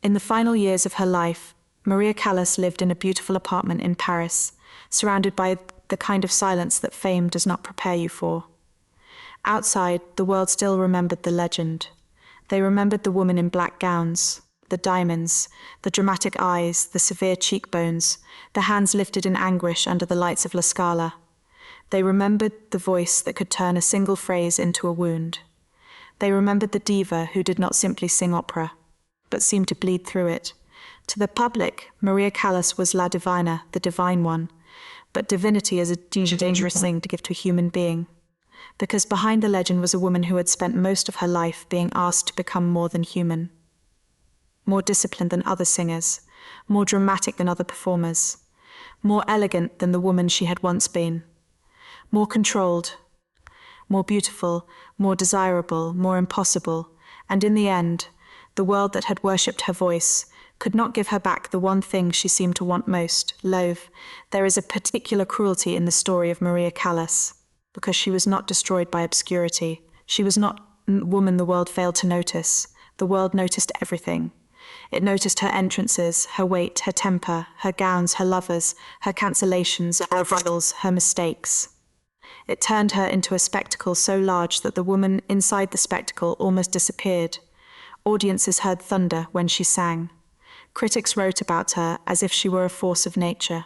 In the final years of her life, Maria Callas lived in a beautiful apartment in Paris, surrounded by the kind of silence that fame does not prepare you for. Outside, the world still remembered the legend. They remembered the woman in black gowns, the diamonds, the dramatic eyes, the severe cheekbones, the hands lifted in anguish under the lights of La Scala. They remembered the voice that could turn a single phrase into a wound. They remembered the diva who did not simply sing opera, but seemed to bleed through it. To the public, Maria Callas was La Divina, the divine one, but divinity is a dangerous thing to give to a human being, because behind the legend was a woman who had spent most of her life being asked to become more than human, more disciplined than other singers, more dramatic than other performers, more elegant than the woman she had once been, more controlled, more beautiful, more desirable, more impossible, and in the end, the world that had worshipped her voice could not give her back the one thing she seemed to want most, love. There is a particular cruelty in the story of Maria Callas, because she was not destroyed by obscurity. She was not a woman the world failed to notice. The world noticed everything. It noticed her entrances, her weight, her temper, her gowns, her lovers, her cancellations, her struggles, her mistakes. It turned her into a spectacle so large that the woman inside the spectacle almost disappeared. Audiences heard thunder when she sang. Critics wrote about her as if she were a force of nature.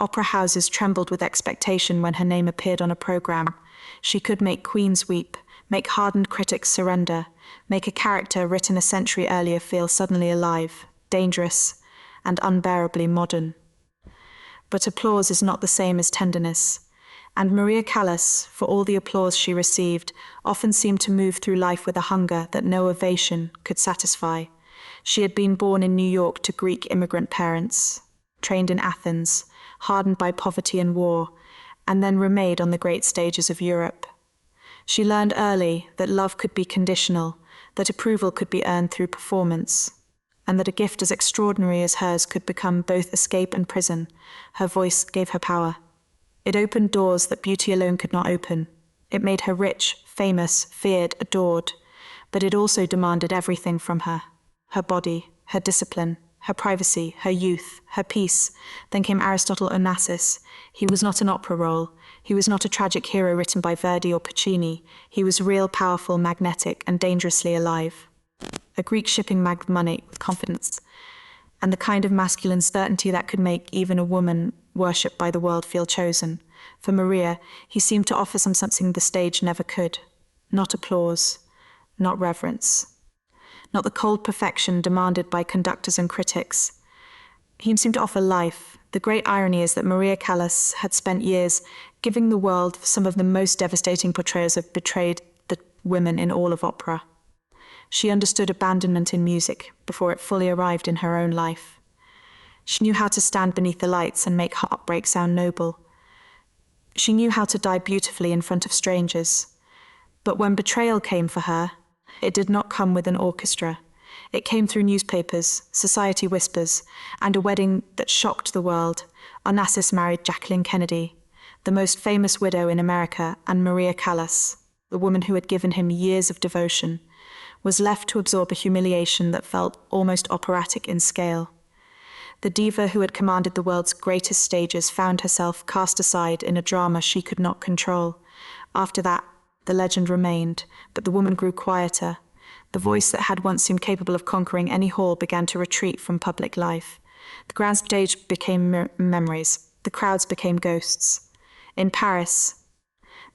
Opera houses trembled with expectation when her name appeared on a program. She could make queens weep, make hardened critics surrender, make a character written a century earlier feel suddenly alive, dangerous, and unbearably modern. But applause is not the same as tenderness, and Maria Callas, for all the applause she received, often seemed to move through life with a hunger that no ovation could satisfy. She had been born in New York to Greek immigrant parents, trained in Athens, hardened by poverty and war, and then remade on the great stages of Europe. She learned early that love could be conditional, that approval could be earned through performance, and that a gift as extraordinary as hers could become both escape and prison. Her voice gave her power. It opened doors that beauty alone could not open. It made her rich, famous, feared, adored, but it also demanded everything from her. Her body, her discipline, her privacy, her youth, her peace. Then came Aristotle Onassis. He was not an opera role. He was not a tragic hero written by Verdi or Puccini. He was real, powerful, magnetic, and dangerously alive. A Greek shipping magnate with confidence, and the kind of masculine certainty that could make even a woman worshipped by the world feel chosen. For Maria, he seemed to offer something the stage never could. Not applause, not reverence, not the cold perfection demanded by conductors and critics. He seemed to offer life. The great irony is that Maria Callas had spent years giving the world some of the most devastating portrayals of betrayed the women in all of opera. She understood abandonment in music before it fully arrived in her own life. She knew how to stand beneath the lights and make heartbreak sound noble. She knew how to die beautifully in front of strangers. But when betrayal came for her, it did not come with an orchestra. It came through newspapers, society whispers, and a wedding that shocked the world. Onassis married Jacqueline Kennedy, the most famous widow in America, and Maria Callas, the woman who had given him years of devotion, was left to absorb a humiliation that felt almost operatic in scale. The diva who had commanded the world's greatest stages found herself cast aside in a drama she could not control. After that, the legend remained, but the woman grew quieter. The voice that had once seemed capable of conquering any hall began to retreat from public life. The grand stage became memories. The crowds became ghosts. In Paris,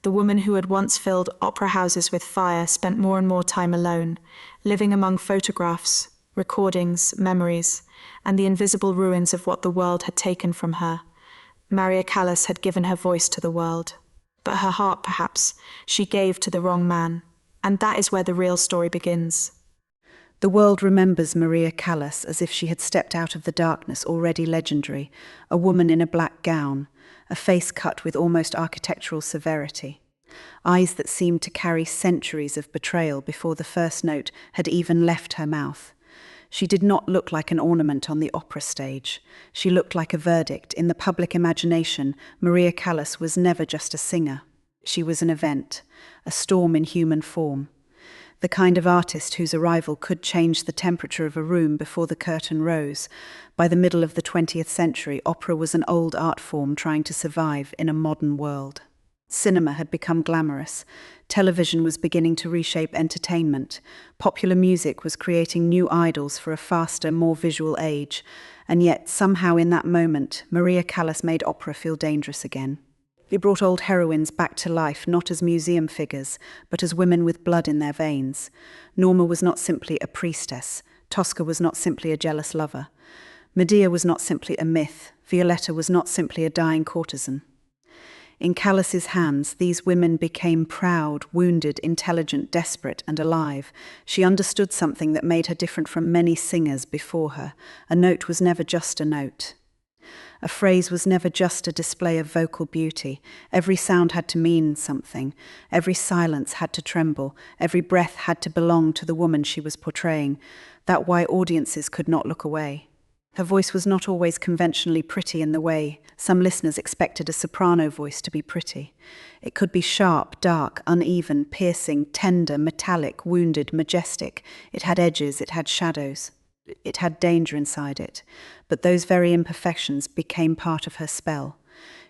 the woman who had once filled opera houses with fire spent more and more time alone, living among photographs, recordings, memories, and the invisible ruins of what the world had taken from her. Maria Callas had given her voice to the world. But her heart, perhaps, she gave to the wrong man. And that is where the real story begins. The world remembers Maria Callas as if she had stepped out of the darkness already legendary, a woman in a black gown, a face cut with almost architectural severity, eyes that seemed to carry centuries of betrayal before the first note had even left her mouth. She did not look like an ornament on the opera stage. She looked like a verdict. In the public imagination, Maria Callas was never just a singer. She was an event, a storm in human form. the kind of artist whose arrival could change the temperature of a room before the curtain rose. By the middle of the 20th century, opera was an old art form trying to survive in a modern world. Cinema had become glamorous. Television was beginning to reshape entertainment. Popular music was creating new idols for a faster, more visual age. And yet, somehow in that moment, Maria Callas made opera feel dangerous again. It brought old heroines back to life, not as museum figures, but as women with blood in their veins. Norma was not simply a priestess. Tosca was not simply a jealous lover. Medea was not simply a myth. Violetta was not simply a dying courtesan. In Callas's hands, these women became proud, wounded, intelligent, desperate, and alive. She understood something that made her different from many singers before her. A note was never just a note. A phrase was never just a display of vocal beauty. Every sound had to mean something. Every silence had to tremble. Every breath had to belong to the woman she was portraying. That's why audiences could not look away. Her voice was not always conventionally pretty in the way some listeners expected a soprano voice to be pretty. It could be sharp, dark, uneven, piercing, tender, metallic, wounded, majestic. It had edges, it had shadows. It had danger inside it. But those very imperfections became part of her spell.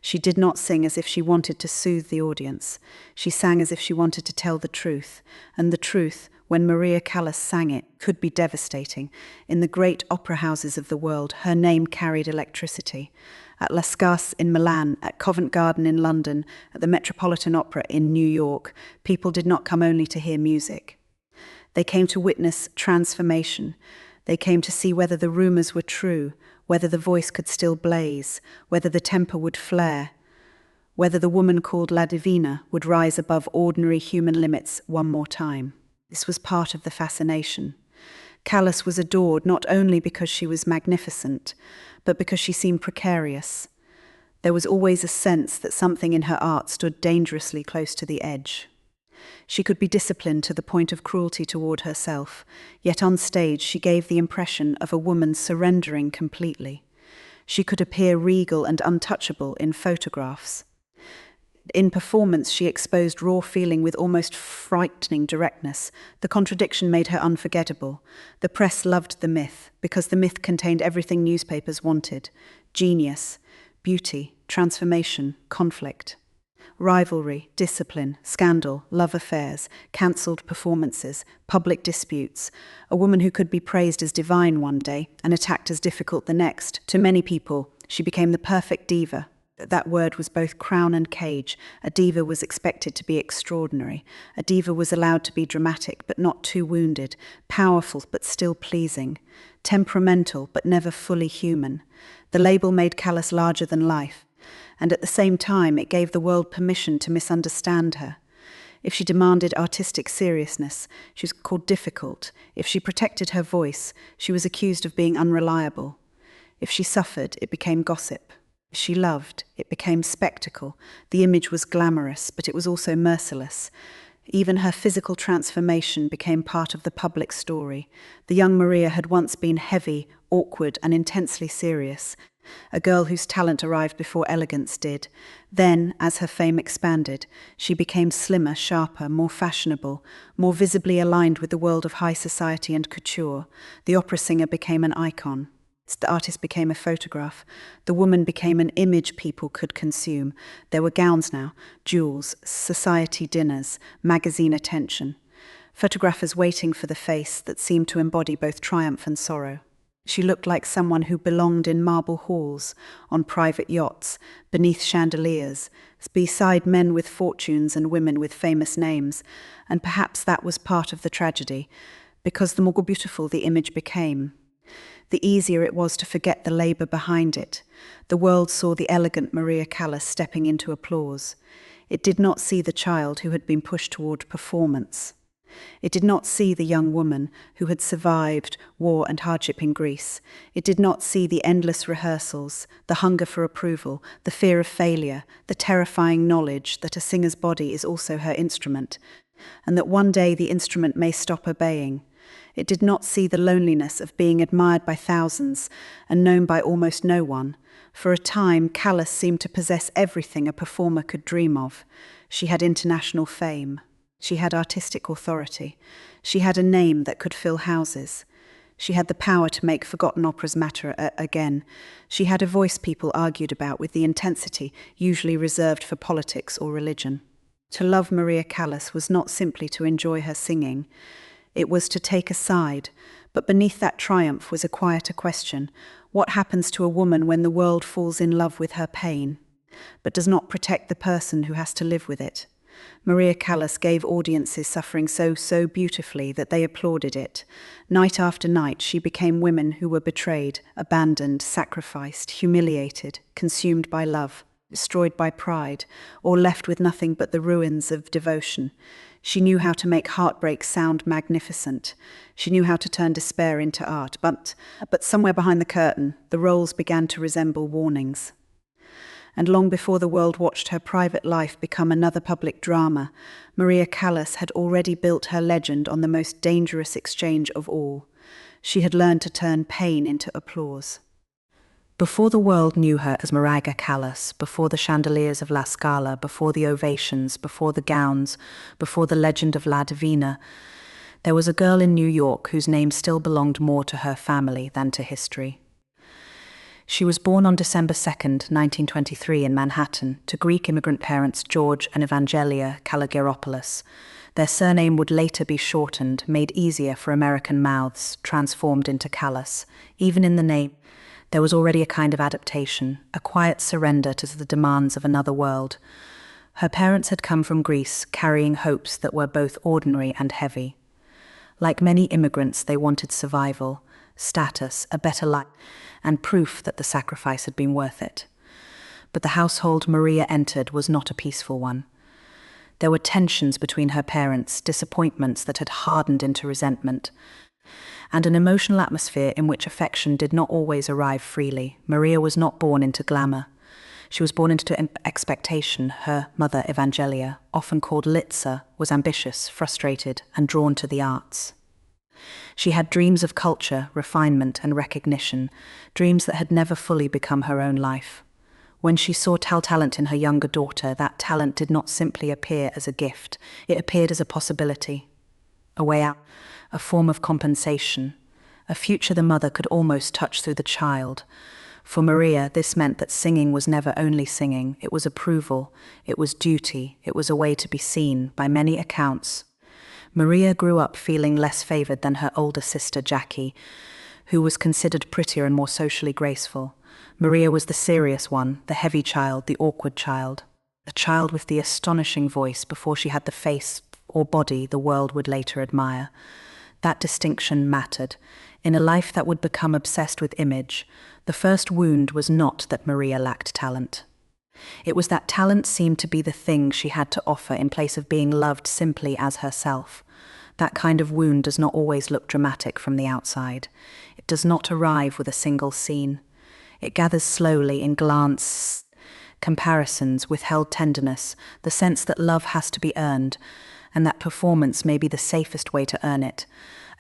She did not sing as if she wanted to soothe the audience. She sang as if she wanted to tell the truth. And the truth, when Maria Callas sang it, could be devastating. In the great opera houses of the world, her name carried electricity. At La Scala in Milan, at Covent Garden in London, at the Metropolitan Opera in New York, people did not come only to hear music. They came to witness transformation. They came to see whether the rumours were true, whether the voice could still blaze, whether the temper would flare, whether the woman called La Divina would rise above ordinary human limits one more time. This was part of the fascination. Callas was adored not only because she was magnificent, but because she seemed precarious. There was always a sense that something in her art stood dangerously close to the edge. She could be disciplined to the point of cruelty toward herself, yet on stage she gave the impression of a woman surrendering completely. She could appear regal and untouchable in photographs. In performance, she exposed raw feeling with almost frightening directness. The contradiction made her unforgettable. The press loved the myth, because the myth contained everything newspapers wanted: genius, beauty, transformation, conflict. Rivalry, discipline, scandal, love affairs, cancelled performances, public disputes. A woman who could be praised as divine one day and attacked as difficult the next. To many people, she became the perfect diva. That word was both crown and cage. A diva was expected to be extraordinary. A diva was allowed to be dramatic, but not too wounded, powerful, but still pleasing, temperamental, but never fully human. The label made Callas larger than life, and at the same time it gave the world permission to misunderstand her. If she demanded artistic seriousness, she was called difficult. If she protected her voice, she was accused of being unreliable. If she suffered, it became gossip. If she loved, it became spectacle. The image was glamorous, but it was also merciless. Even her physical transformation became part of the public story. The young Maria had once been heavy, awkward, and intensely serious, a girl whose talent arrived before elegance did. Then, as her fame expanded, she became slimmer, sharper, more fashionable, more visibly aligned with the world of high society and couture. The opera singer became an icon. The artist became a photograph. The woman became an image people could consume. There were gowns now, jewels, society dinners, magazine attention. Photographers waiting for the face that seemed to embody both triumph and sorrow. She looked like someone who belonged in marble halls, on private yachts, beneath chandeliers, beside men with fortunes and women with famous names. And perhaps that was part of the tragedy, because the more beautiful the image became, the easier it was to forget the labour behind it. The world saw the elegant Maria Callas stepping into applause. It did not see the child who had been pushed toward performance. It did not see the young woman who had survived war and hardship in Greece. It did not see the endless rehearsals, the hunger for approval, the fear of failure, the terrifying knowledge that a singer's body is also her instrument, and that one day the instrument may stop obeying. It did not see the loneliness of being admired by thousands and known by almost no one. For a time, Callas seemed to possess everything a performer could dream of. She had international fame. She had artistic authority. She had a name that could fill houses. She had the power to make forgotten operas matter again. She had a voice people argued about with the intensity usually reserved for politics or religion. To love Maria Callas was not simply to enjoy her singing. It was to take a side, but beneath that triumph was a quieter question. What happens to a woman when the world falls in love with her pain, but does not protect the person who has to live with it? Maria Callas gave audiences suffering so beautifully that they applauded it. Night after night, she became women who were betrayed, abandoned, sacrificed, humiliated, consumed by love, destroyed by pride, or left with nothing but the ruins of devotion. She knew how to make heartbreak sound magnificent. She knew how to turn despair into art. But somewhere behind the curtain, the roles began to resemble warnings. And long before the world watched her private life become another public drama, Maria Callas had already built her legend on the most dangerous exchange of all. She had learned to turn pain into applause. Before the world knew her as Maria Callas, before the chandeliers of La Scala, before the ovations, before the gowns, before the legend of La Divina, there was a girl in New York whose name still belonged more to her family than to history. She was born on December 2nd, 1923 in Manhattan, to Greek immigrant parents George and Evangelia Kalogeropoulos. Their surname would later be shortened, made easier for American mouths, transformed into Callas. Even in the name, there was already a kind of adaptation, a quiet surrender to the demands of another world. Her parents had come from Greece, carrying hopes that were both ordinary and heavy. Like many immigrants, they wanted survival, status, a better life, and proof that the sacrifice had been worth it. But the household Maria entered was not a peaceful one. There were tensions between her parents, disappointments that had hardened into resentment, and an emotional atmosphere in which affection did not always arrive freely. Maria was not born into glamour. She was born into expectation. Her mother, Evangelia, often called Litsa, was ambitious, frustrated, and drawn to the arts. She had dreams of culture, refinement, and recognition, dreams that had never fully become her own life. When she saw talent in her younger daughter, that talent did not simply appear as a gift. It appeared as a possibility, a way out, a form of compensation, a future the mother could almost touch through the child. For Maria, this meant that singing was never only singing. It was approval, it was duty, it was a way to be seen. By many accounts, Maria grew up feeling less favored than her older sister Jackie, who was considered prettier and more socially graceful. Maria was the serious one, the heavy child, the awkward child, a child with the astonishing voice before she had the face or body the world would later admire. That distinction mattered. In a life that would become obsessed with image, the first wound was not that Maria lacked talent. It was that talent seemed to be the thing she had to offer in place of being loved simply as herself. That kind of wound does not always look dramatic from the outside. It does not arrive with a single scene. It gathers slowly in glance, comparisons, withheld tenderness, the sense that love has to be earned, and that performance may be the safest way to earn it.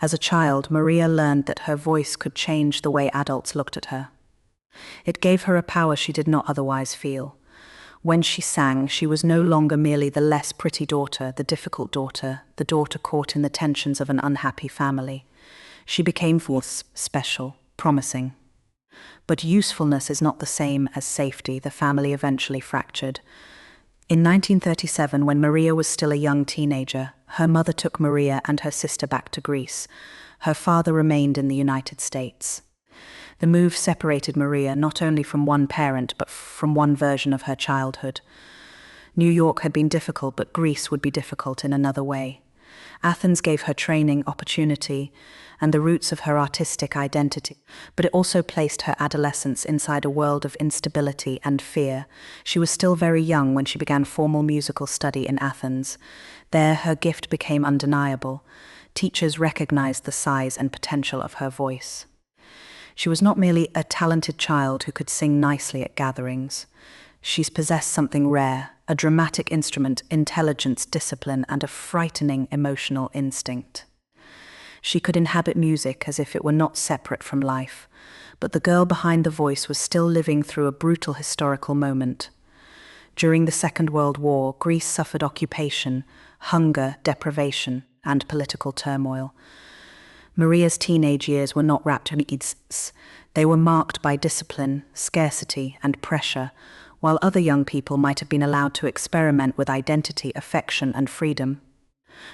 As a child, Maria learned that her voice could change the way adults looked at her. It gave her a power she did not otherwise feel. When she sang, she was no longer merely the less pretty daughter, the difficult daughter, the daughter caught in the tensions of an unhappy family. She became forth, special, promising. But usefulness is not the same as safety. The family eventually fractured. In 1937, when Maria was still a young teenager, her mother took Maria and her sister back to Greece. Her father remained in the United States. The move separated Maria not only from one parent, but from one version of her childhood. New York had been difficult, but Greece would be difficult in another way. Athens gave her training, opportunity, and the roots of her artistic identity, but it also placed her adolescence inside a world of instability and fear. She was still very young when she began formal musical study in Athens. There, her gift became undeniable. Teachers recognized the size and potential of her voice. She was not merely a talented child who could sing nicely at gatherings. She possessed something rare, a dramatic instrument, intelligence, discipline, and a frightening emotional instinct. She could inhabit music as if it were not separate from life, but the girl behind the voice was still living through a brutal historical moment. During the Second World War, Greece suffered occupation, hunger, deprivation, and political turmoil. Maria's teenage years were not wrapped in ease. They were marked by discipline, scarcity, and pressure, while other young people might have been allowed to experiment with identity, affection, and freedom.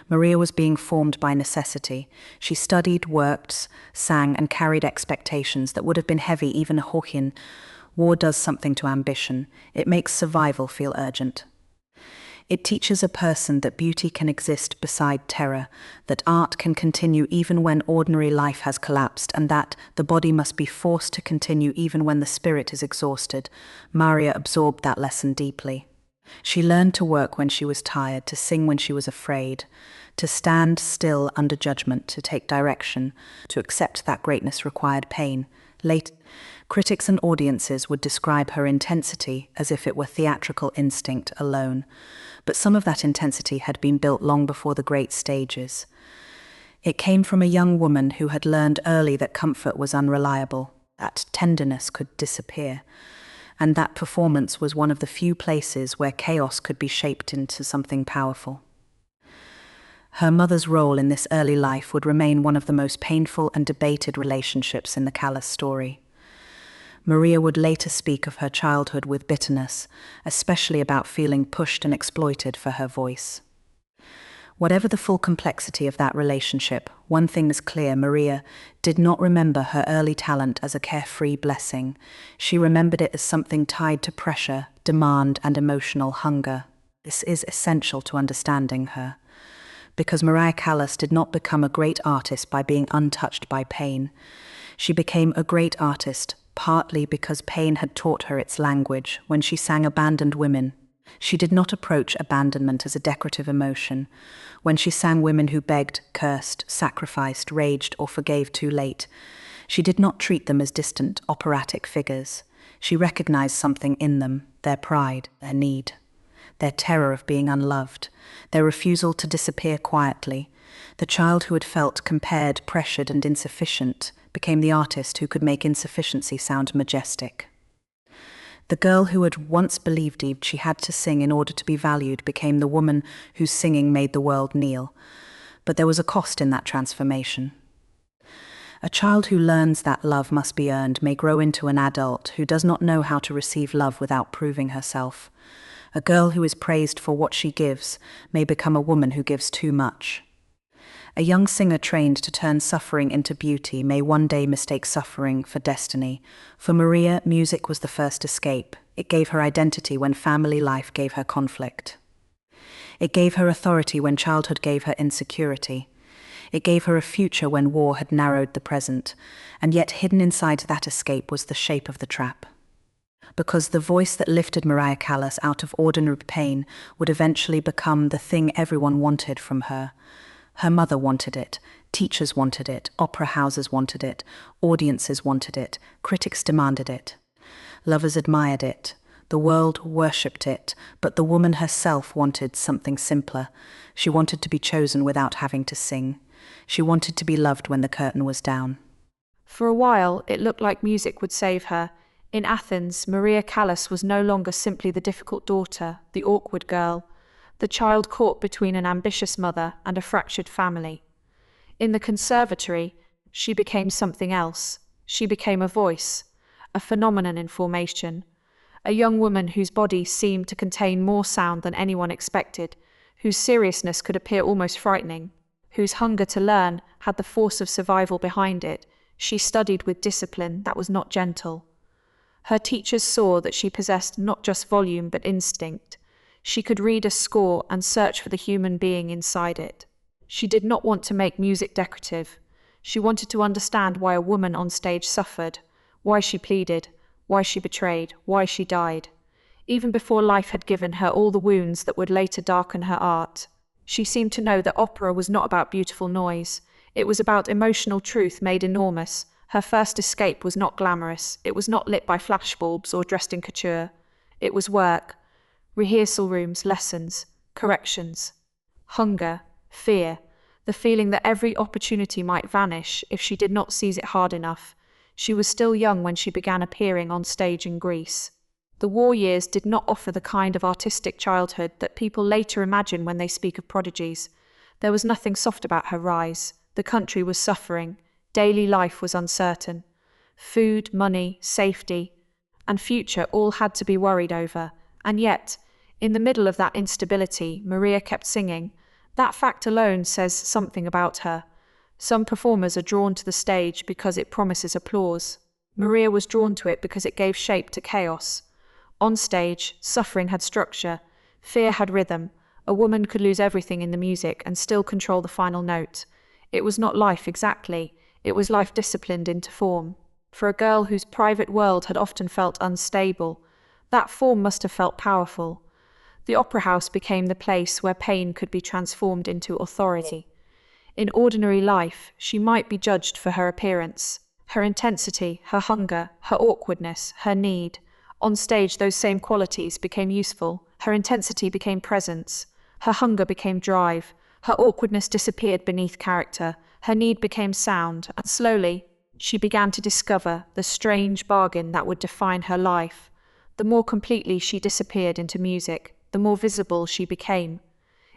Maria was being formed by necessity. She studied, worked, sang, and carried expectations that would have been heavy even a Hohin. War does something to ambition. It makes survival feel urgent. It teaches a person that beauty can exist beside terror, that art can continue even when ordinary life has collapsed, and that the body must be forced to continue even when the spirit is exhausted. Maria absorbed that lesson deeply. She learned to work when she was tired, to sing when she was afraid, to stand still under judgment, to take direction, to accept that greatness required pain. Later, critics and audiences would describe her intensity as if it were theatrical instinct alone, but some of that intensity had been built long before the great stages. It came from a young woman who had learned early that comfort was unreliable, that tenderness could disappear, and that performance was one of the few places where chaos could be shaped into something powerful. Her mother's role in this early life would remain one of the most painful and debated relationships in the Callas story. Maria would later speak of her childhood with bitterness, especially about feeling pushed and exploited for her voice. Whatever the full complexity of that relationship, one thing is clear: Maria did not remember her early talent as a carefree blessing. She remembered it as something tied to pressure, demand, and emotional hunger. This is essential to understanding her, because Maria Callas did not become a great artist by being untouched by pain. She became a great artist partly because pain had taught her its language. When she sang Abandoned Women, she did not approach abandonment as a decorative emotion. When she sang women who begged, cursed, sacrificed, raged, or forgave too late, she did not treat them as distant, operatic figures. She recognized something in them: their pride, their need, their terror of being unloved, their refusal to disappear quietly. The child who had felt compared, pressured, and insufficient became the artist who could make insufficiency sound majestic. The girl who had once believed she had to sing in order to be valued became the woman whose singing made the world kneel. But there was a cost in that transformation. A child who learns that love must be earned may grow into an adult who does not know how to receive love without proving herself. A girl who is praised for what she gives may become a woman who gives too much. A young singer trained to turn suffering into beauty may one day mistake suffering for destiny. For Maria, music was the first escape. It gave her identity when family life gave her conflict. It gave her authority when childhood gave her insecurity. It gave her a future when war had narrowed the present, and yet hidden inside that escape was the shape of the trap. Because the voice that lifted Maria Callas out of ordinary pain would eventually become the thing everyone wanted from her. Her mother wanted it, teachers wanted it, opera houses wanted it, audiences wanted it, critics demanded it. Lovers admired it, the world worshipped it, but the woman herself wanted something simpler. She wanted to be chosen without having to sing. She wanted to be loved when the curtain was down. For a while, it looked like music would save her. In Athens, Maria Callas was no longer simply the difficult daughter, the awkward girl, the child caught between an ambitious mother and a fractured family. In the conservatory, she became something else. She became a voice, a phenomenon in formation, a young woman whose body seemed to contain more sound than anyone expected, whose seriousness could appear almost frightening, whose hunger to learn had the force of survival behind it. She studied with discipline that was not gentle. Her teachers saw that she possessed not just volume but instinct. She could read a score and search for the human being inside it. She did not want to make music decorative. She wanted to understand why a woman on stage suffered, why she pleaded, why she betrayed, why she died. Even before life had given her all the wounds that would later darken her art, she seemed to know that opera was not about beautiful noise. It was about emotional truth made enormous. Her first escape was not glamorous. It was not lit by flashbulbs or dressed in couture. It was work. Rehearsal rooms, lessons, corrections, hunger, fear, the feeling that every opportunity might vanish if she did not seize it hard enough. She was still young when she began appearing on stage in Greece. The war years did not offer the kind of artistic childhood that people later imagine when they speak of prodigies. There was nothing soft about her rise. The country was suffering. Daily life was uncertain. Food, money, safety, and future all had to be worried over. And yet, in the middle of that instability, Maria kept singing. That fact alone says something about her. Some performers are drawn to the stage because it promises applause. Maria was drawn to it because it gave shape to chaos. On stage, suffering had structure, fear had rhythm. A woman could lose everything in the music and still control the final note. It was not life exactly, it was life disciplined into form. For a girl whose private world had often felt unstable, that form must have felt powerful. The opera house became the place where pain could be transformed into authority. In ordinary life, she might be judged for her appearance, her intensity, her hunger, her awkwardness, her need. On stage, those same qualities became useful. Her intensity became presence. Her hunger became drive. Her awkwardness disappeared beneath character. Her need became sound. And slowly, she began to discover the strange bargain that would define her life. The more completely she disappeared into music, the more visible she became.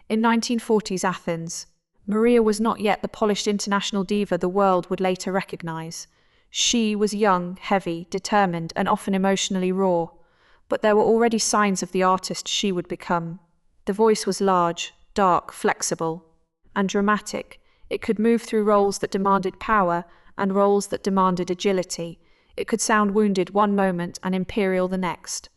In 1940s Athens, Maria was not yet the polished international diva the world would later recognize. She was young, heavy, determined, and often emotionally raw. But there were already signs of the artist she would become. The voice was large, dark, flexible, and dramatic. It could move through roles that demanded power and roles that demanded agility. It could sound wounded one moment and imperial the next.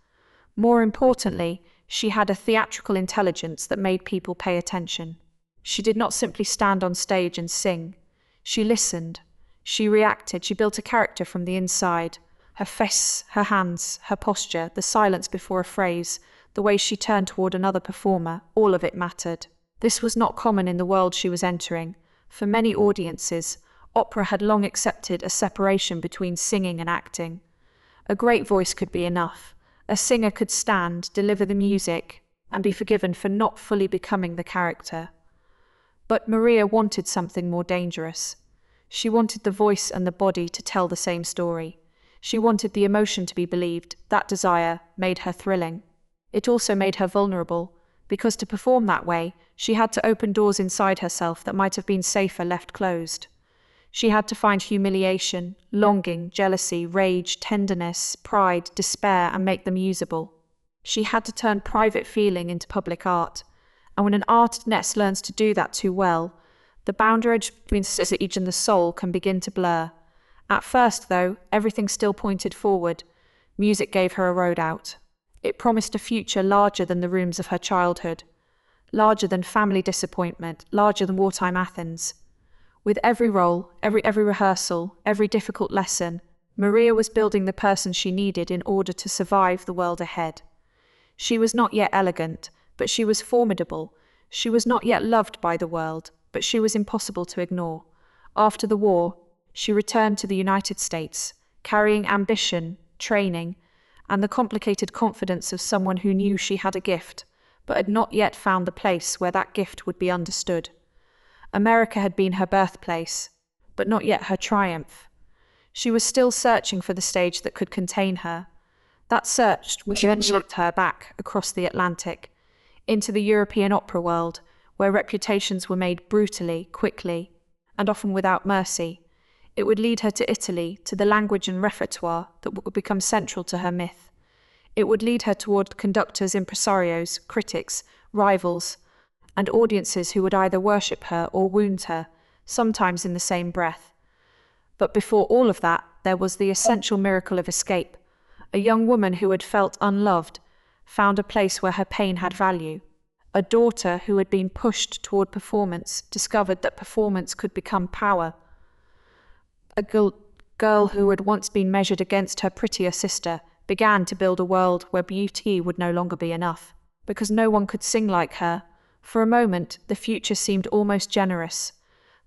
More importantly, she had a theatrical intelligence that made people pay attention. She did not simply stand on stage and sing. She listened. She reacted. She built a character from the inside. Her face, her hands, her posture, the silence before a phrase, the way she turned toward another performer, all of it mattered. This was not common in the world she was entering. For many audiences, opera had long accepted a separation between singing and acting. A great voice could be enough. A singer could stand, deliver the music, and be forgiven for not fully becoming the character. But Maria wanted something more dangerous. She wanted the voice and the body to tell the same story. She wanted the emotion to be believed. That desire made her thrilling. It also made her vulnerable, because to perform that way, she had to open doors inside herself that might have been safer left closed. She had to find humiliation, longing, jealousy, rage, tenderness, pride, despair, and make them usable. She had to turn private feeling into public art. And when an artist learns to do that too well, the boundary between stage and the soul can begin to blur. At first, though, everything still pointed forward. Music gave her a road out. It promised a future larger than the rooms of her childhood, larger than family disappointment, larger than wartime Athens. With every role, every rehearsal, every difficult lesson, Maria was building the person she needed in order to survive the world ahead. She was not yet elegant, but she was formidable. She was not yet loved by the world, but she was impossible to ignore. After the war, she returned to the United States, carrying ambition, training, and the complicated confidence of someone who knew she had a gift, but had not yet found the place where that gift would be understood. America had been her birthplace, but not yet her triumph. She was still searching for the stage that could contain her. That search which eventually took her back across the Atlantic, into the European opera world, where reputations were made brutally, quickly, and often without mercy. It would lead her to Italy, to the language and repertoire that would become central to her myth. It would lead her toward conductors, impresarios, critics, rivals, and audiences who would either worship her or wound her, sometimes in the same breath. But before all of that, there was the essential miracle of escape. A young woman who had felt unloved found a place where her pain had value. A daughter who had been pushed toward performance discovered that performance could become power. A girl who had once been measured against her prettier sister began to build a world where beauty would no longer be enough, because no one could sing like her. For a moment, the future seemed almost generous.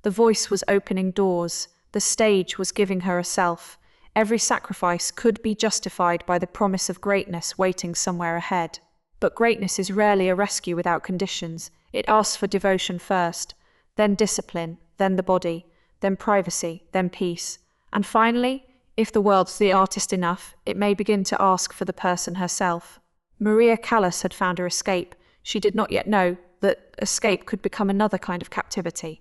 The voice was opening doors. The stage was giving her a self. Every sacrifice could be justified by the promise of greatness waiting somewhere ahead. But greatness is rarely a rescue without conditions. It asks for devotion first, then discipline, then the body, then privacy, then peace. And finally, If the world's the artist enough, it may begin to ask for the person herself. Maria Callas had found her escape. She did not yet know that escape could become another kind of captivity.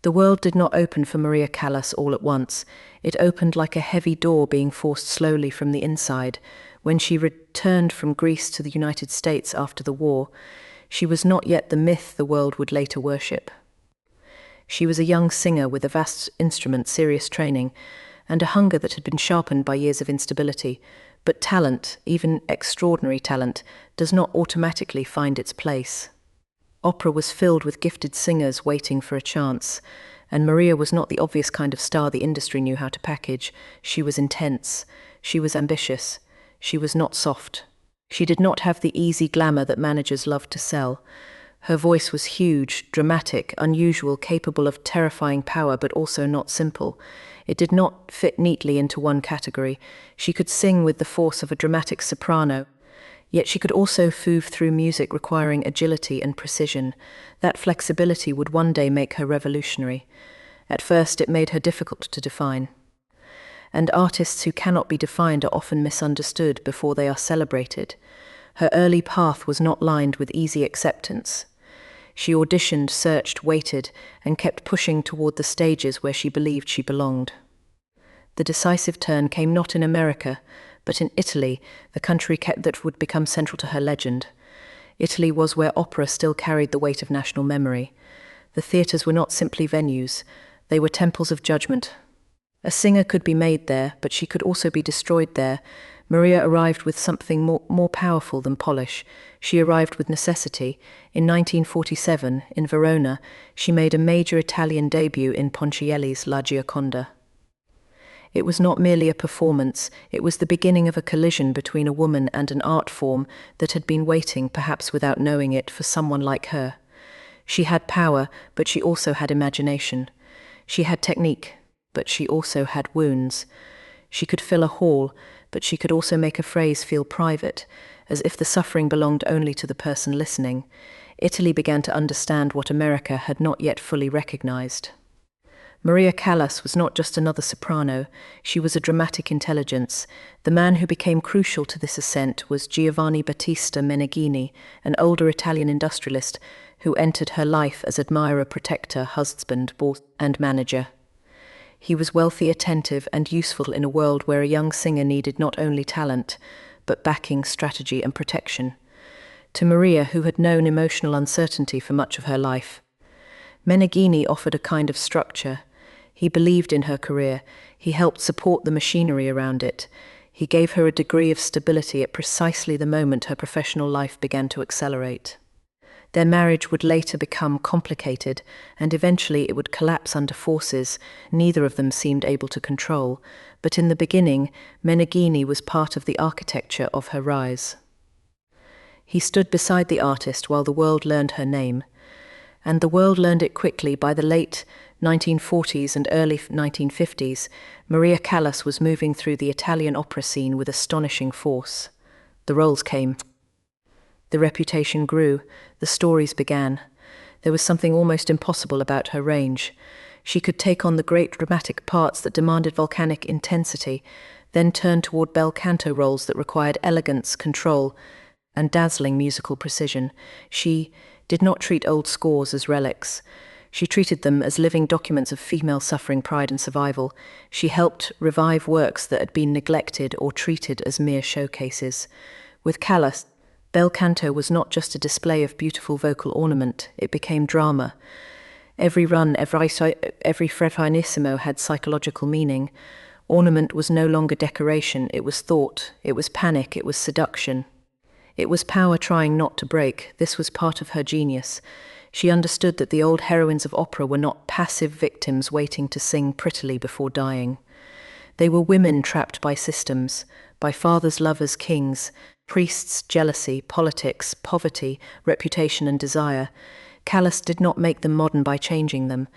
The world did not open for Maria Callas all at once. It opened like a heavy door being forced slowly from the inside. When she returned from Greece to the United States after the war, she was not yet the myth the world would later worship. She was a young singer with a vast instrument, serious training, and a hunger that had been sharpened by years of instability. But talent, even extraordinary talent, does not automatically find its place. Opera was filled with gifted singers waiting for a chance, and Maria was not the obvious kind of star the industry knew how to package. She was intense. She was ambitious. She was not soft. She did not have the easy glamour that managers love to sell. Her voice was huge, dramatic, unusual, capable of terrifying power, but also not simple. It did not fit neatly into one category. She could sing with the force of a dramatic soprano, yet she could also move through music requiring agility and precision. That flexibility would one day make her revolutionary. At first, it made her difficult to define. And artists who cannot be defined are often misunderstood before they are celebrated. Her early path was not lined with easy acceptance. She auditioned, searched, waited, and kept pushing toward the stages where she believed she belonged. The decisive turn came not in America, but in Italy, the country that would become central to her legend. Italy was where opera still carried the weight of national memory. The theatres were not simply venues, they were temples of judgment. A singer could be made there, but she could also be destroyed there. Maria arrived with something more powerful than polish. She arrived with necessity. In 1947, in Verona, she made a major Italian debut in Ponchielli's La Gioconda. It was not merely a performance, it was the beginning of a collision between a woman and an art form that had been waiting, perhaps without knowing it, for someone like her. She had power, but she also had imagination. She had technique, but she also had wounds. She could fill a hall, but she could also make a phrase feel private, as if the suffering belonged only to the person listening. Italy began to understand what America had not yet fully recognized. Maria Callas was not just another soprano, she was a dramatic intelligence. The man who became crucial to this ascent was Giovanni Battista Meneghini, an older Italian industrialist who entered her life as admirer, protector, husband, boss, and manager. He was wealthy, attentive, and useful in a world where a young singer needed not only talent, but backing, strategy, and protection. To Maria, who had known emotional uncertainty for much of her life, Meneghini offered a kind of structure. He believed in her career. He helped support the machinery around it. He gave her a degree of stability at precisely the moment her professional life began to accelerate. Their marriage would later become complicated, and eventually it would collapse under forces neither of them seemed able to control. But in the beginning, Meneghini was part of the architecture of her rise. He stood beside the artist while the world learned her name. And the world learned it quickly. By the late 1940s and early 1950s, Maria Callas was moving through the Italian opera scene with astonishing force. The roles came. The reputation grew. The stories began. There was something almost impossible about her range. She could take on the great dramatic parts that demanded volcanic intensity, then turn toward bel canto roles that required elegance, control, and dazzling musical precision. She did not treat old scores as relics. She treated them as living documents of female suffering, pride, and survival. She helped revive works that had been neglected or treated as mere showcases. With Callas, bel canto was not just a display of beautiful vocal ornament, it became drama. Every run, every frefinissimo had psychological meaning. Ornament was no longer decoration, it was thought, it was panic, it was seduction. It was power trying not to break. This was part of her genius. She understood that the old heroines of opera were not passive victims waiting to sing prettily before dying. They were women trapped by systems, by fathers, lovers, kings, priests, jealousy, politics, poverty, reputation, and desire. Callas did not make them modern by changing them.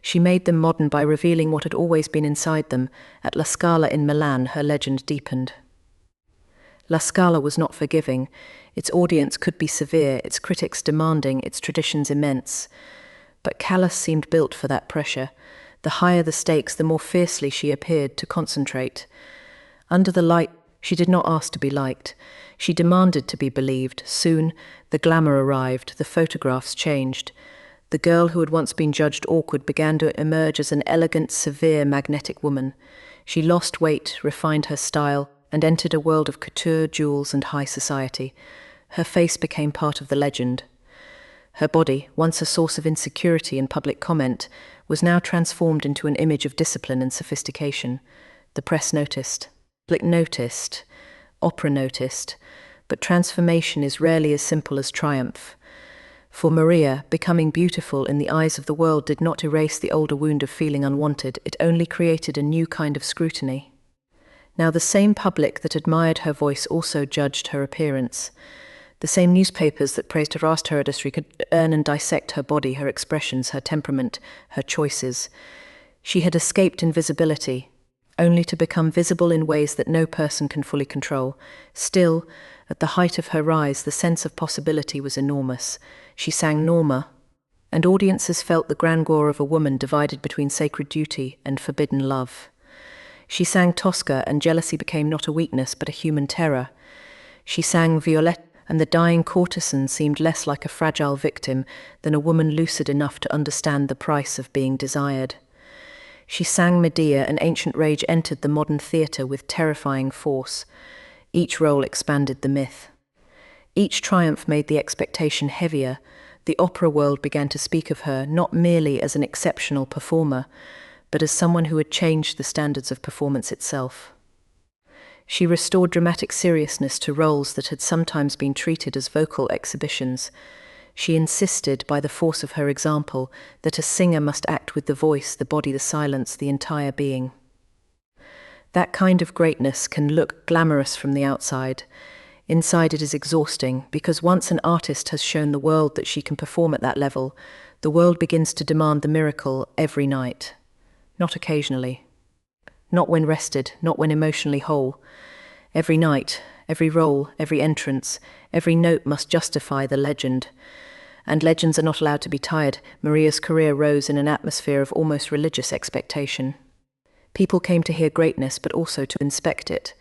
She made them modern by revealing what had always been inside them. At La Scala in Milan, her legend deepened. La Scala was not forgiving. Its audience could be severe, its critics demanding, its traditions immense. But Callas seemed built for that pressure. The higher the stakes, the more fiercely she appeared to concentrate. Under the light, she did not ask to be liked. She demanded to be believed. Soon, the glamour arrived, the photographs changed. The girl who had once been judged awkward began to emerge as an elegant, severe, magnetic woman. She lost weight, refined her style, and entered a world of couture, jewels, and high society. Her face became part of the legend. Her body, once a source of insecurity and public comment, was now transformed into an image of discipline and sophistication. The press noticed. Public noticed. Opera noticed. But transformation is rarely as simple as triumph. For Maria, becoming beautiful in the eyes of the world did not erase the older wound of feeling unwanted. It only created a new kind of scrutiny. Now the same public that admired her voice also judged her appearance. The same newspapers that praised her artistry could earn and dissect her body, her expressions, her temperament, her choices. She had escaped invisibility, only to become visible in ways that no person can fully control. Still, at the height of her rise, the sense of possibility was enormous. She sang Norma, and audiences felt the grandeur of a woman divided between sacred duty and forbidden love. She sang Tosca, and jealousy became not a weakness but a human terror. She sang Violetta, and the dying courtesan seemed less like a fragile victim than a woman lucid enough to understand the price of being desired. She sang Medea, and ancient rage entered the modern theatre with terrifying force. Each role expanded the myth. Each triumph made the expectation heavier. The opera world began to speak of her not merely as an exceptional performer, but as someone who had changed the standards of performance itself. She restored dramatic seriousness to roles that had sometimes been treated as vocal exhibitions. She insisted, by the force of her example, that a singer must act with the voice, the body, the silence, the entire being. That kind of greatness can look glamorous from the outside. Inside it is exhausting, because once an artist has shown the world that she can perform at that level, the world begins to demand the miracle every night. Not occasionally. Not when rested, not when emotionally whole. Every night, every role, every entrance, every note must justify the legend. And legends are not allowed to be tired. Maria's career rose in an atmosphere of almost religious expectation. People came to hear greatness, but also to inspect it.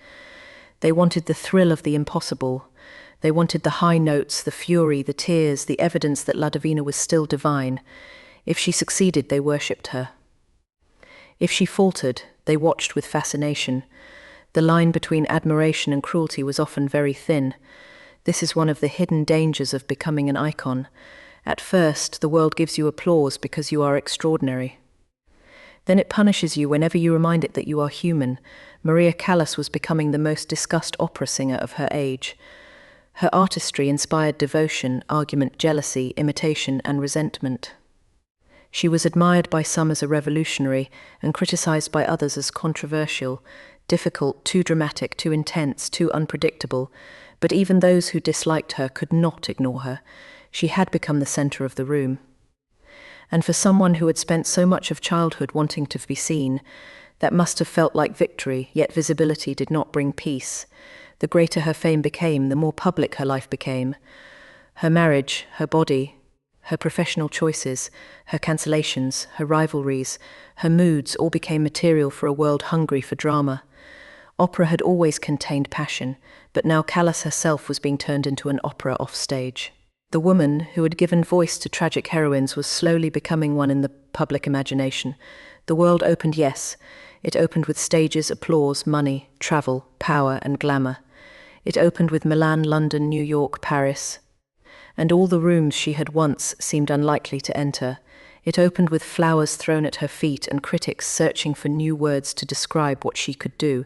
They wanted the thrill of the impossible. They wanted the high notes, the fury, the tears, the evidence that La Divina was still divine. If she succeeded, they worshipped her. If she faltered, they watched with fascination. The line between admiration and cruelty was often very thin. This is one of the hidden dangers of becoming an icon. At first, the world gives you applause because you are extraordinary. Then it punishes you whenever you remind it that you are human. Maria Callas was becoming the most discussed opera singer of her age. Her artistry inspired devotion, argument, jealousy, imitation, and resentment. She was admired by some as a revolutionary and criticized by others as controversial, difficult, too dramatic, too intense, too unpredictable. But even those who disliked her could not ignore her. She had become the center of the room. And for someone who had spent so much of childhood wanting to be seen, that must have felt like victory, yet visibility did not bring peace. The greater her fame became, the more public her life became. Her marriage, her body, her professional choices, her cancellations, her rivalries, her moods all became material for a world hungry for drama. Opera had always contained passion, but now Callas herself was being turned into an opera off stage. The woman who had given voice to tragic heroines was slowly becoming one in the public imagination. The world opened, yes. It opened with stages, applause, money, travel, power, and glamour. It opened with Milan, London, New York, Paris, and all the rooms she had once seemed unlikely to enter. It opened with flowers thrown at her feet and critics searching for new words to describe what she could do.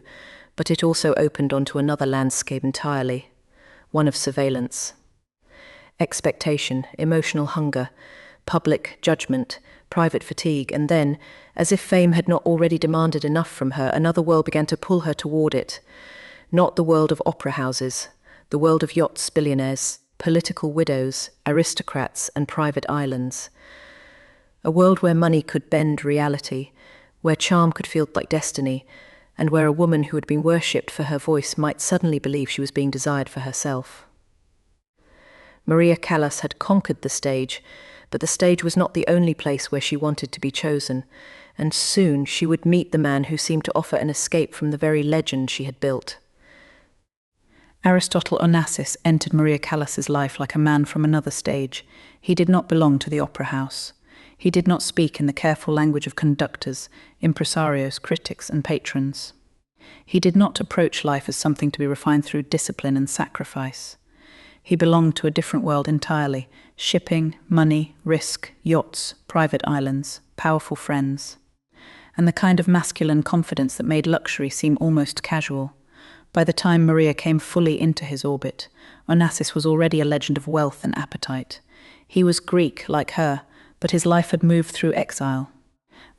But it also opened onto another landscape entirely, one of surveillance. Expectation, emotional hunger, public judgment, private fatigue, and then, as if fame had not already demanded enough from her, another world began to pull her toward it. Not the world of opera houses, the world of yachts, billionaires, political widows, aristocrats, and private islands. A world where money could bend reality, where charm could feel like destiny, and where a woman who had been worshipped for her voice might suddenly believe she was being desired for herself. Maria Callas had conquered the stage, but the stage was not the only place where she wanted to be chosen. and soon she would meet the man who seemed to offer an escape from the very legend she had built. Aristotle Onassis entered Maria Callas's life like a man from another stage. He did not belong to the opera house. He did not speak in the careful language of conductors, impresarios, critics, and patrons. He did not approach life as something to be refined through discipline and sacrifice. He belonged to a different world entirely: shipping, money, risk, yachts, private islands, powerful friends, and the kind of masculine confidence that made luxury seem almost casual. By the time Maria came fully into his orbit, Onassis was already a legend of wealth and appetite. He was Greek, like her, but his life had moved through exile,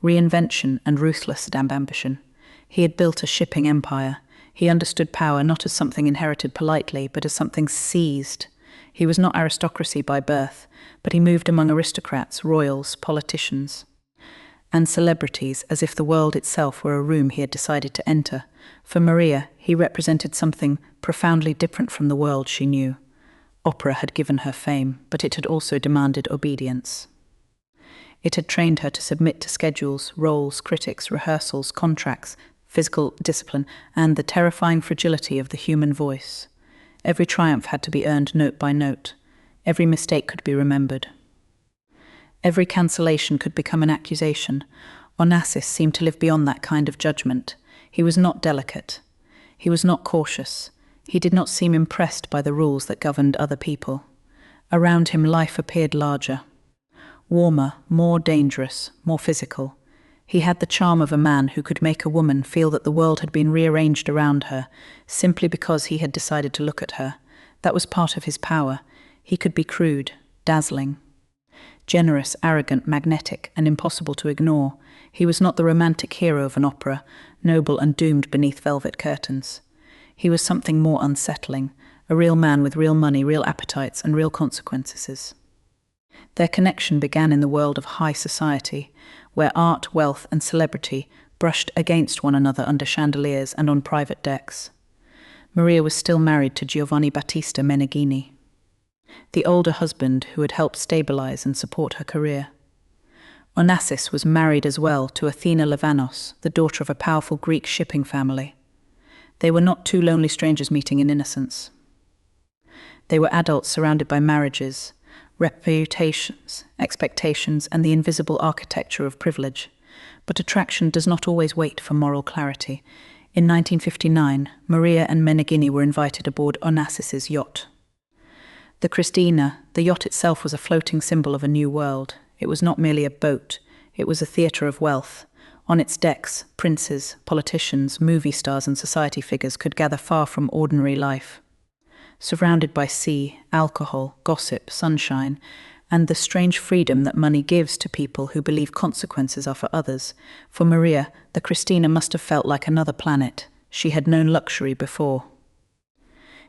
reinvention, and ruthless ambition. He had built a shipping empire. He understood power not as something inherited politely, but as something seized. He was not aristocracy by birth, but he moved among aristocrats, royals, politicians, and celebrities as if the world itself were a room he had decided to enter. For Maria, he represented something profoundly different from the world she knew. Opera had given her fame, but it had also demanded obedience. It had trained her to submit to schedules, roles, critics, rehearsals, contracts, physical discipline, and the terrifying fragility of the human voice. Every triumph had to be earned note by note. Every mistake could be remembered. Every cancellation could become an accusation. Onassis seemed to live beyond that kind of judgment. He was not delicate. He was not cautious. He did not seem impressed by the rules that governed other people. Around him, life appeared larger, warmer, more dangerous, more physical. He had the charm of a man who could make a woman feel that the world had been rearranged around her, simply because he had decided to look at her. That was part of his power. He could be crude, dazzling, generous, arrogant, magnetic, and impossible to ignore. He was not the romantic hero of an opera, noble and doomed beneath velvet curtains. He was something more unsettling, a real man with real money, real appetites, and real consequences. Their connection began in the world of high society, where art, wealth, and celebrity brushed against one another under chandeliers and on private decks. Maria was still married to Giovanni Battista Meneghini, the older husband who had helped stabilize and support her career. Onassis was married as well to Athena Levanos, the daughter of a powerful Greek shipping family. They were not two lonely strangers meeting in innocence. They were adults surrounded by marriages, reputations, expectations, and the invisible architecture of privilege. But attraction does not always wait for moral clarity. In 1959, Maria and Meneghini were invited aboard Onassis's yacht. The Christina, the yacht itself, was a floating symbol of a new world. It was not merely a boat, it was a theatre of wealth. On its decks, princes, politicians, movie stars, and society figures could gather far from ordinary life. Surrounded by sea, alcohol, gossip, sunshine, and the strange freedom that money gives to people who believe consequences are for others, for Maria, the Christina must have felt like another planet. She had known luxury before.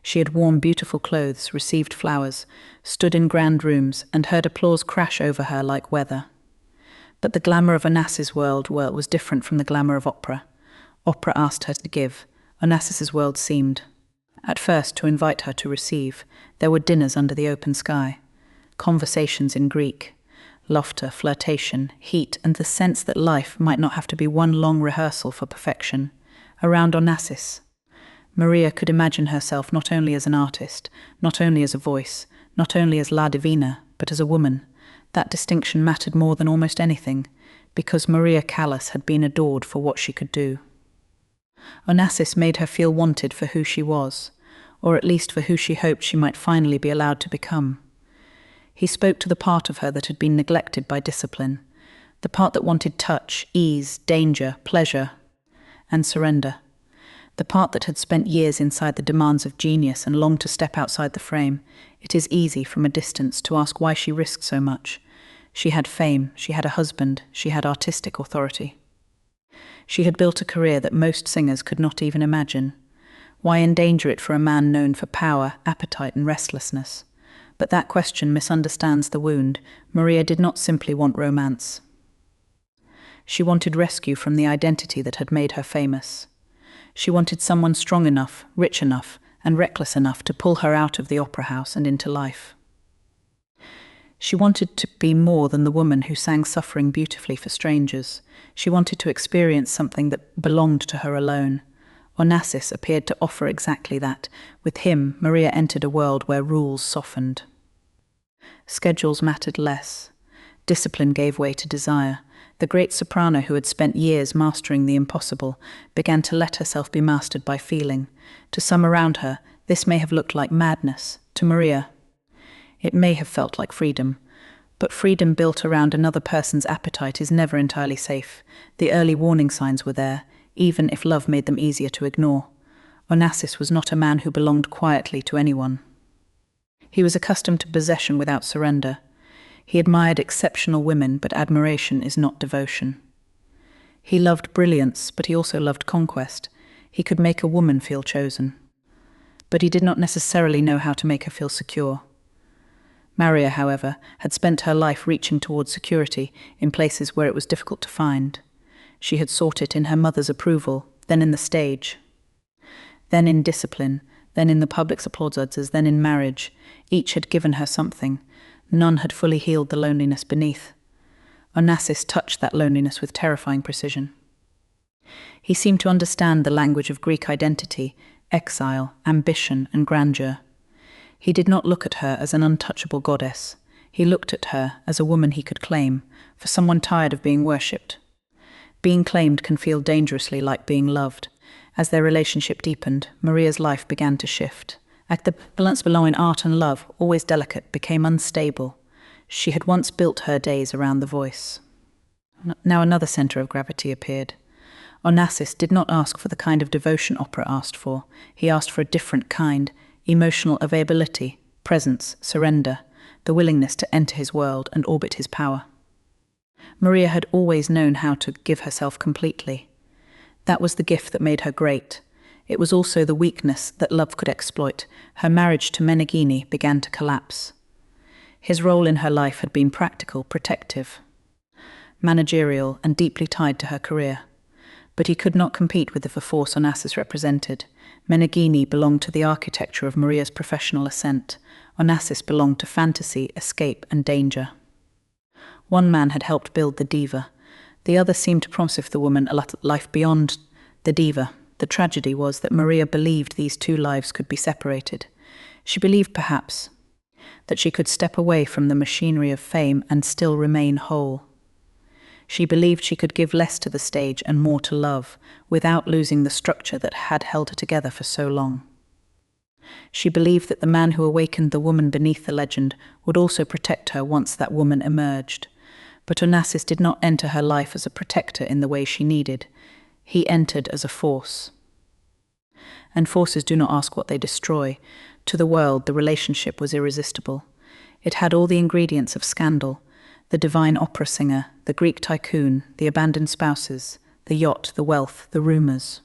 She had worn beautiful clothes, received flowers, stood in grand rooms, and heard applause crash over her like weather. But the glamour of Onassis' world was different from the glamour of opera. Opera asked her to give. Onassis' world seemed, at first, to invite her to receive. There were dinners under the open sky, conversations in Greek, laughter, flirtation, heat, and the sense that life might not have to be one long rehearsal for perfection. Around Onassis, Maria could imagine herself not only as an artist, not only as a voice, not only as La Divina, but as a woman. That distinction mattered more than almost anything, because Maria Callas had been adored for what she could do. Onassis made her feel wanted for who she was, or at least for who she hoped she might finally be allowed to become. He spoke to the part of her that had been neglected by discipline, the part that wanted touch, ease, danger, pleasure, and surrender, the part that had spent years inside the demands of genius and longed to step outside the frame. It is easy from a distance to ask why she risked so much. She had fame, she had a husband, she had artistic authority. She had built a career that most singers could not even imagine. Why endanger it for a man known for power, appetite, and restlessness? But that question misunderstands the wound. Maria did not simply want romance. She wanted rescue from the identity that had made her famous. She wanted someone strong enough, rich enough, and reckless enough to pull her out of the opera house and into life. She wanted to be more than the woman who sang suffering beautifully for strangers. She wanted to experience something that belonged to her alone. Onassis appeared to offer exactly that. With him, Maria entered a world where rules softened. Schedules mattered less. Discipline gave way to desire. The great soprano who had spent years mastering the impossible began to let herself be mastered by feeling. To some around her, this may have looked like madness. To Maria, it may have felt like freedom. But freedom built around another person's appetite is never entirely safe. The early warning signs were there, even if love made them easier to ignore. Onassis was not a man who belonged quietly to anyone. He was accustomed to possession without surrender. He admired exceptional women, but admiration is not devotion. He loved brilliance, but he also loved conquest. He could make a woman feel chosen. But he did not necessarily know how to make her feel secure. Maria, however, had spent her life reaching towards security in places where it was difficult to find. She had sought it in her mother's approval, then in the stage, then in discipline, then in the public's applauses, then in marriage. Each had given her something. None had fully healed the loneliness beneath. Onassis touched that loneliness with terrifying precision. He seemed to understand the language of Greek identity, exile, ambition, and grandeur. He did not look at her as an untouchable goddess. He looked at her as a woman he could claim, for someone tired of being worshipped. Being claimed can feel dangerously like being loved. As their relationship deepened, Maria's life began to shift. The balance between art and love, always delicate, became unstable. She had once built her days around the voice. Now another centre of gravity appeared. Onassis did not ask for the kind of devotion opera asked for. He asked for a different kind: emotional availability, presence, surrender, the willingness to enter his world and orbit his power. Maria had always known how to give herself completely. That was the gift that made her great. It was also the weakness that love could exploit. Her marriage to Meneghini began to collapse. His role in her life had been practical, protective, managerial, and deeply tied to her career. But he could not compete with the force Onassis represented. Meneghini belonged to the architecture of Maria's professional ascent. Onassis belonged to fantasy, escape, and danger. One man had helped build the diva. The other seemed to promise the woman a life beyond the diva. The tragedy was that Maria believed these two lives could be separated. She believed, perhaps, that she could step away from the machinery of fame and still remain whole. She believed she could give less to the stage and more to love, without losing the structure that had held her together for so long. She believed that the man who awakened the woman beneath the legend would also protect her once that woman emerged. But Onassis did not enter her life as a protector in the way she needed. He entered as a force. And forces do not ask what they destroy. To the world, the relationship was irresistible. It had all the ingredients of scandal: the divine opera singer, the Greek tycoon, the abandoned spouses, the yacht, the wealth, the rumours,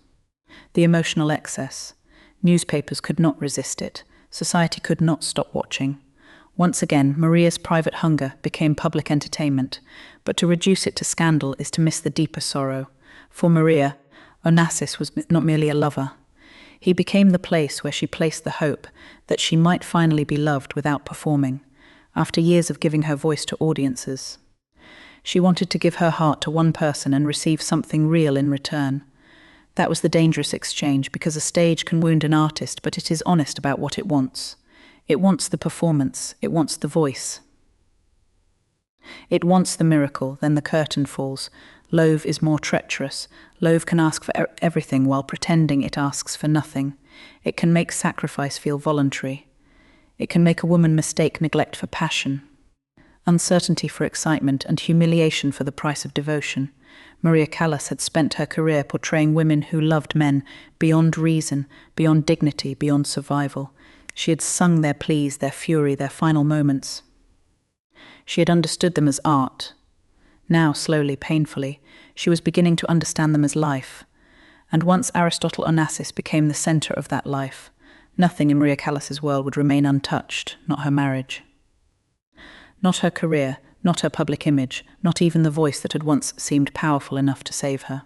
the emotional excess. Newspapers could not resist it. Society could not stop watching. Once again, Maria's private hunger became public entertainment, but to reduce it to scandal is to miss the deeper sorrow. For Maria, Onassis was not merely a lover. He became the place where she placed the hope that she might finally be loved without performing, after years of giving her voice to audiences. She wanted to give her heart to one person and receive something real in return. That was the dangerous exchange, because a stage can wound an artist, but it is honest about what it wants. It wants the performance, it wants the voice. It wants the miracle, then the curtain falls. Love is more treacherous. Love can ask for everything while pretending it asks for nothing. It can make sacrifice feel voluntary. It can make a woman mistake neglect for passion, uncertainty for excitement, and humiliation for the price of devotion. Maria Callas had spent her career portraying women who loved men beyond reason, beyond dignity, beyond survival. She had sung their pleas, their fury, their final moments. She had understood them as art. Now, slowly, painfully, she was beginning to understand them as life. And once Aristotle Onassis became the centre of that life, nothing in Maria Callas's world would remain untouched, not her marriage. Not her career, not her public image, not even the voice that had once seemed powerful enough to save her.